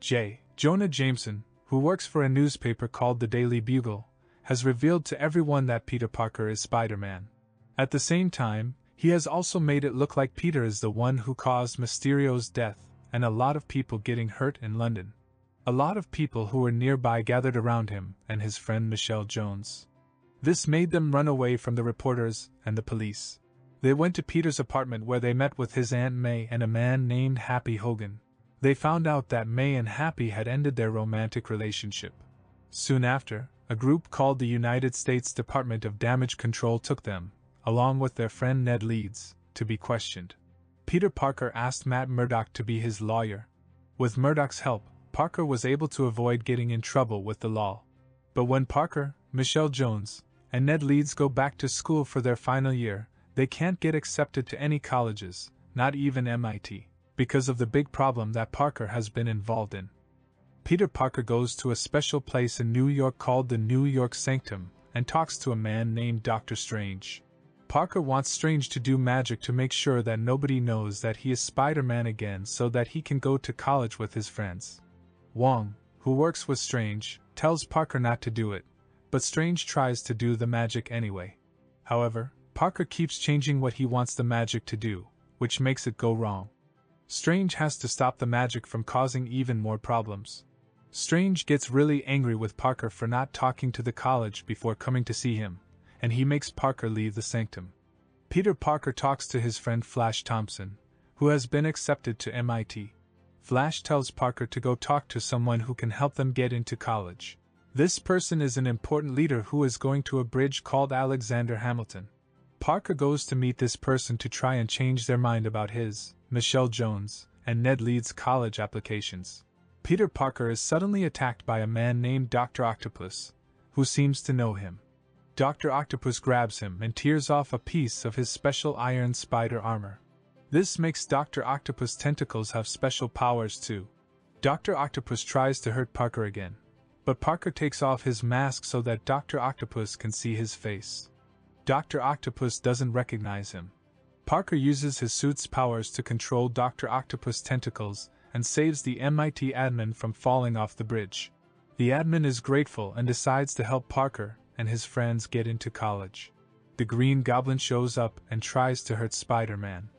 J. Jonah Jameson, who works for a newspaper called the Daily Bugle, has revealed to everyone that Peter Parker is Spider-Man. At the same time, he has also made it look like Peter is the one who caused Mysterio's death and a lot of people getting hurt in London. A lot of people who were nearby gathered around him and his friend Michelle Jones. This made them run away from the reporters and the police. They went to Peter's apartment where they met with his Aunt May and a man named Happy Hogan. They found out that May and Happy had ended their romantic relationship. Soon after, a group called the United States Department of Damage Control took them, along with their friend Ned Leeds, to be questioned. Peter Parker asked Matt Murdock to be his lawyer. With Murdock's help, Parker was able to avoid getting in trouble with the law. But when Parker, Michelle Jones, and Ned Leeds go back to school for their final year, they can't get accepted to any colleges, not even MIT, because of the big problem that Parker has been involved in. Peter Parker goes to a special place in New York called the New York Sanctum and talks to a man named Dr. Strange. Parker wants Strange to do magic to make sure that nobody knows that he is Spider-Man again so that he can go to college with his friends. Wong, who works with Strange, tells Parker not to do it, but Strange tries to do the magic anyway. However, Parker keeps changing what he wants the magic to do, which makes it go wrong. Strange has to stop the magic from causing even more problems. Strange gets really angry with Parker for not talking to the college before coming to see him, and he makes Parker leave the sanctum. Peter Parker talks to his friend Flash Thompson, who has been accepted to MIT. Flash tells Parker to go talk to someone who can help them get into college. This person is an important leader who is going to a bridge called Alexander Hamilton. Parker goes to meet this person to try and change their mind about his, Michelle Jones, and Ned Leeds' college applications. Peter Parker is suddenly attacked by a man named Dr. Octopus, who seems to know him. Dr. Octopus grabs him and tears off a piece of his special iron spider armor. This makes Dr. Octopus' tentacles have special powers too. Dr. Octopus tries to hurt Parker again, but Parker takes off his mask so that Dr. Octopus can see his face. Dr. Octopus doesn't recognize him. Parker uses his suit's powers to control Dr. Octopus' tentacles and saves the MIT admin from falling off the bridge. The admin is grateful and decides to help Parker and his friends get into college. The Green Goblin shows up and tries to hurt Spider-Man.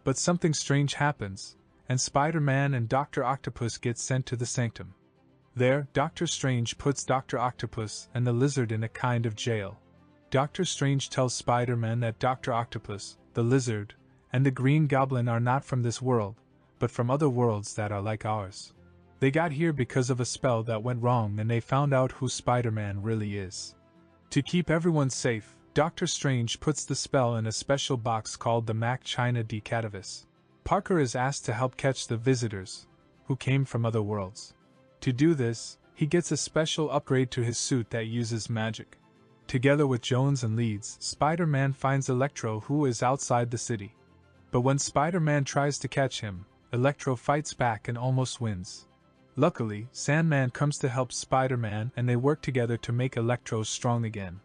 But something strange happens, and Spider-Man and Dr. Octopus get sent to the sanctum. There, Dr. Strange puts Dr. Octopus and the Lizard in a kind of jail. Dr. Strange tells Spider-Man that Dr. Octopus, the Lizard, and the Green Goblin are not from this world, but from other worlds that are like ours. They got here because of a spell that went wrong and they found out who Spider-Man really is. To keep everyone safe, Dr. Strange puts the spell in a special box called the Mac China Decatavis. Parker is asked to help catch the visitors, who came from other worlds. To do this, he gets a special upgrade to his suit that uses magic. Together with Jones and Leeds, Spider-Man finds Electro, who is outside the city. But when Spider-Man tries to catch him, Electro fights back and almost wins. Luckily, Sandman comes to help Spider-Man and they work together to make Electro strong again.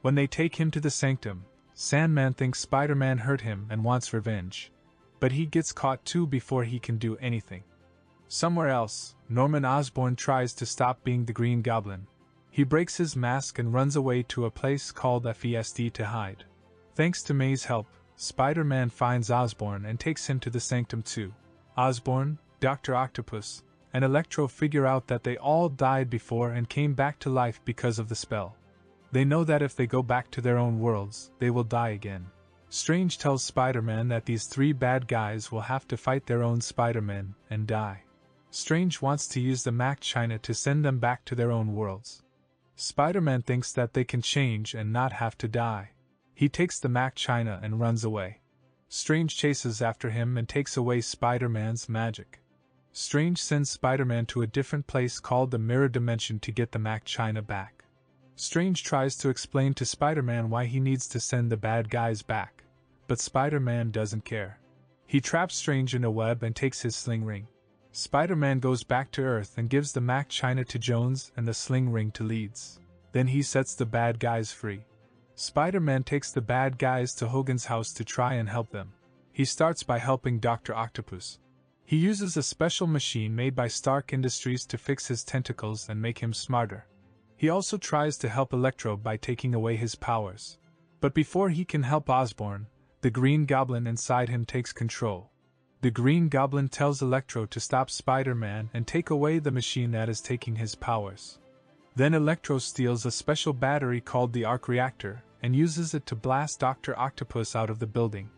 When they take him to the sanctum, Sandman thinks Spider-Man hurt him and wants revenge. But he gets caught too before he can do anything. Somewhere else, Norman Osborn tries to stop being the Green Goblin. He breaks his mask and runs away to a place called FESD to hide. Thanks to May's help, Spider-Man finds Osborn and takes him to the sanctum too. Osborn, Dr. Octopus, and Electro figure out that they all died before and came back to life because of the spell. They know that if they go back to their own worlds, they will die again. Strange tells Spider-Man that these three bad guys will have to fight their own Spider-Man and die. Strange wants to use the Mac China to send them back to their own worlds. Spider-Man thinks that they can change and not have to die. He takes the Mac China and runs away. Strange chases after him and takes away Spider-Man's magic. Strange sends Spider-Man to a different place called the Mirror Dimension to get the Mac China back. Strange tries to explain to Spider-Man why he needs to send the bad guys back, but Spider-Man doesn't care. He traps Strange in a web and takes his sling ring. Spider-Man goes back to Earth and gives the Mac China to Jones and the sling ring to Leeds. Then he sets the bad guys free. Spider-Man takes the bad guys to Hogan's house to try and help them. He starts by helping Dr. Octopus. He uses a special machine made by Stark Industries to fix his tentacles and make him smarter. He also tries to help Electro by taking away his powers. But before he can help Osborn, the Green Goblin inside him takes control. The Green Goblin tells Electro to stop Spider-Man and take away the machine that is taking his powers. Then Electro steals a special battery called the Arc Reactor and uses it to blast Dr. Octopus out of the building.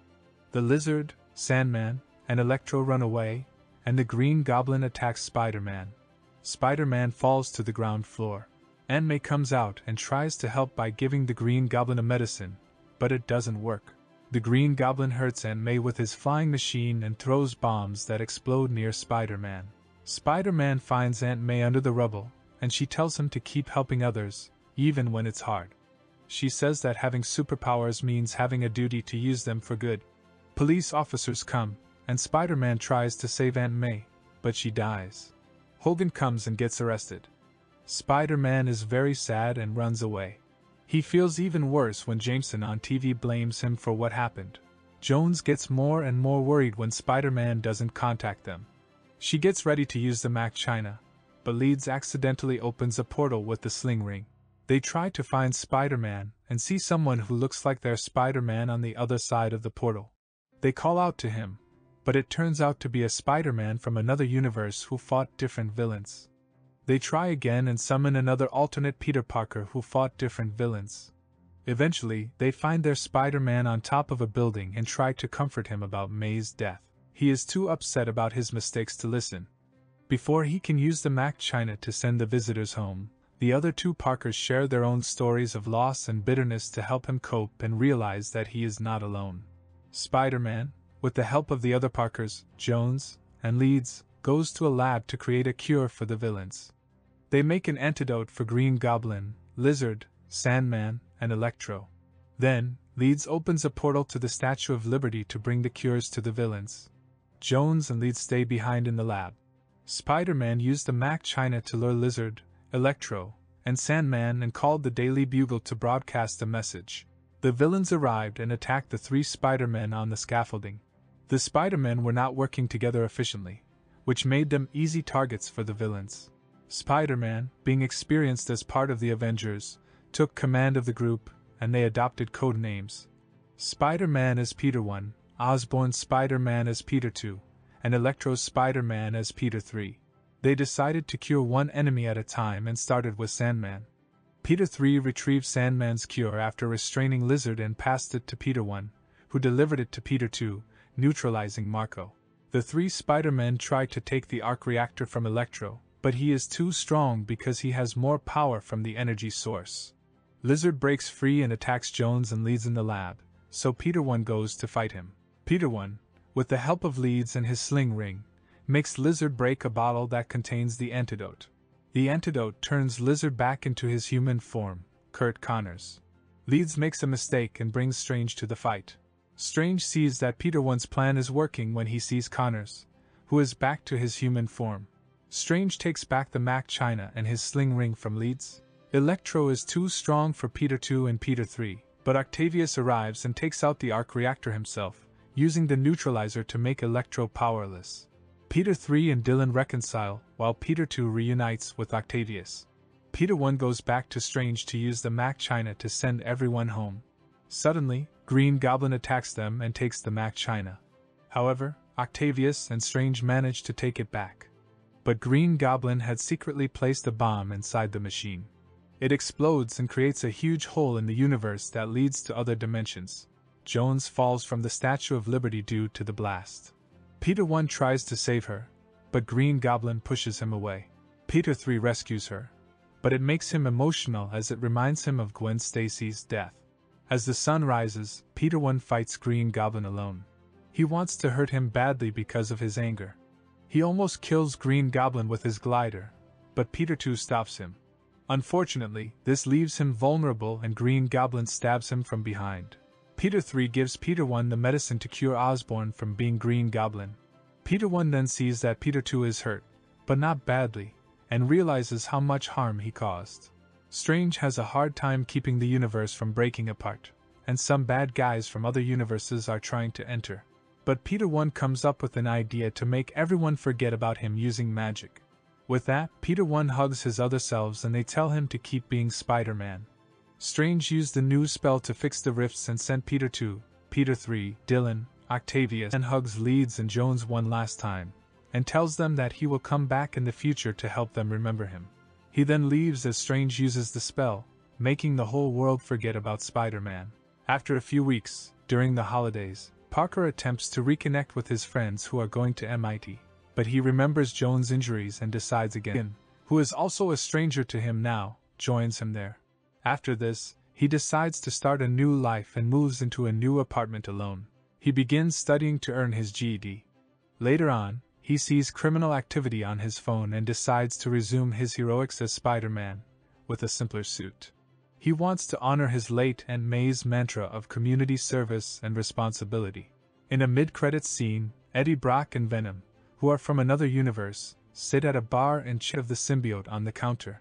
The Lizard, Sandman, and Electro run away, and the Green Goblin attacks Spider-Man. Spider-Man falls to the ground floor. Aunt May comes out and tries to help by giving the Green Goblin a medicine, but it doesn't work. The Green Goblin hurts Aunt May with his flying machine and throws bombs that explode near Spider-Man. Spider-Man finds Aunt May under the rubble, and she tells him to keep helping others, even when it's hard. She says that having superpowers means having a duty to use them for good. Police officers come, and Spider-Man tries to save Aunt May, but she dies. Hogan comes and gets arrested. Spider-Man is very sad and runs away. He feels even worse when Jameson on TV blames him for what happened. Jones gets more and more worried when Spider-Man doesn't contact them. She gets ready to use the Mac China, but Leeds accidentally opens a portal with the sling ring. They try to find Spider-Man and see someone who looks like their Spider-Man on the other side of the portal. They call out to him, but it turns out to be a Spider-Man from another universe who fought different villains. They try again and summon another alternate Peter Parker who fought different villains. Eventually, they find their Spider-Man on top of a building and try to comfort him about May's death. He is too upset about his mistakes to listen. Before he can use the Mac China to send the visitors home, the other two Parkers share their own stories of loss and bitterness to help him cope and realize that he is not alone. Spider-Man, with the help of the other Parkers, Jones, and Leeds, goes to a lab to create a cure for the villains. They make an antidote for Green Goblin, Lizard, Sandman, and Electro. Then, Leeds opens a portal to the Statue of Liberty to bring the cures to the villains. Jones and Leeds stay behind in the lab. Spider-Man used the Mac China to lure Lizard, Electro, and Sandman and called the Daily Bugle to broadcast a message. The villains arrived and attacked the three Spider-Men on the scaffolding. The Spider-Men were not working together efficiently, which made them easy targets for the villains. Spider-Man, being experienced as part of the Avengers, took command of the group, and they adopted code names. Spider-Man as Peter 1, Osborn's Spider-Man as Peter 2, and Electro's Spider-Man as Peter 3. They decided to cure one enemy at a time and started with Sandman. Peter 3 retrieved Sandman's cure after restraining Lizard and passed it to Peter 1, who delivered it to Peter 2, neutralizing Marco. The three Spider-Men try to take the Arc Reactor from Electro, but he is too strong because he has more power from the energy source. Lizard breaks free and attacks Jones and Leeds in the lab, so Peter 1 goes to fight him. Peter 1, with the help of Leeds and his sling ring, makes Lizard break a bottle that contains the antidote. The antidote turns Lizard back into his human form, Curt Connors. Leeds makes a mistake and brings Strange to the fight. Strange sees that Peter 1's plan is working when he sees Connors, who is back to his human form. Strange takes back the Mac China and his sling ring from Leeds. Electro is too strong for Peter 2 and Peter 3, but Octavius arrives and takes out the Arc Reactor himself, using the neutralizer to make Electro powerless. Peter 3 and Dylan reconcile, while Peter 2 reunites with Octavius. Peter 1 goes back to Strange to use the Mac China to send everyone home. Suddenly, Green Goblin attacks them and takes the Mac China. However, Octavius and Strange manage to take it back. But Green Goblin had secretly placed a bomb inside the machine. It explodes and creates a huge hole in the universe that leads to other dimensions. Jones falls from the Statue of Liberty due to the blast. Peter 1 tries to save her, but Green Goblin pushes him away. Peter 3 rescues her, but it makes him emotional as it reminds him of Gwen Stacy's death. As the sun rises, Peter 1 fights Green Goblin alone. He wants to hurt him badly because of his anger. He almost kills Green Goblin with his glider, but Peter 2 stops him. Unfortunately, this leaves him vulnerable and Green Goblin stabs him from behind. Peter 3 gives Peter 1 the medicine to cure Osborn from being Green Goblin. Peter 1 then sees that Peter 2 is hurt, but not badly, and realizes how much harm he caused. Strange has a hard time keeping the universe from breaking apart, and some bad guys from other universes are trying to enter. But Peter 1 comes up with an idea to make everyone forget about him using magic. With that, Peter 1 hugs his other selves and they tell him to keep being Spider-Man. Strange used the new spell to fix the rifts and sent Peter 2, Peter 3, Dylan, Octavius, and hugs Leeds and Jones one last time, and tells them that he will come back in the future to help them remember him. He then leaves as Strange uses the spell, making the whole world forget about Spider-Man. After a few weeks, during the holidays, Parker attempts to reconnect with his friends who are going to MIT, but he remembers Jones' injuries and decides again, who is also a stranger to him now, joins him there. After this, he decides to start a new life and moves into a new apartment alone. He begins studying to earn his GED. Later on, he sees criminal activity on his phone and decides to resume his heroics as Spider-Man, with a simpler suit. He wants to honor his late Aunt May's mantra of community service and responsibility. In a mid-credits scene, Eddie Brock and Venom, who are from another universe, sit at a bar and chat of the symbiote on the counter.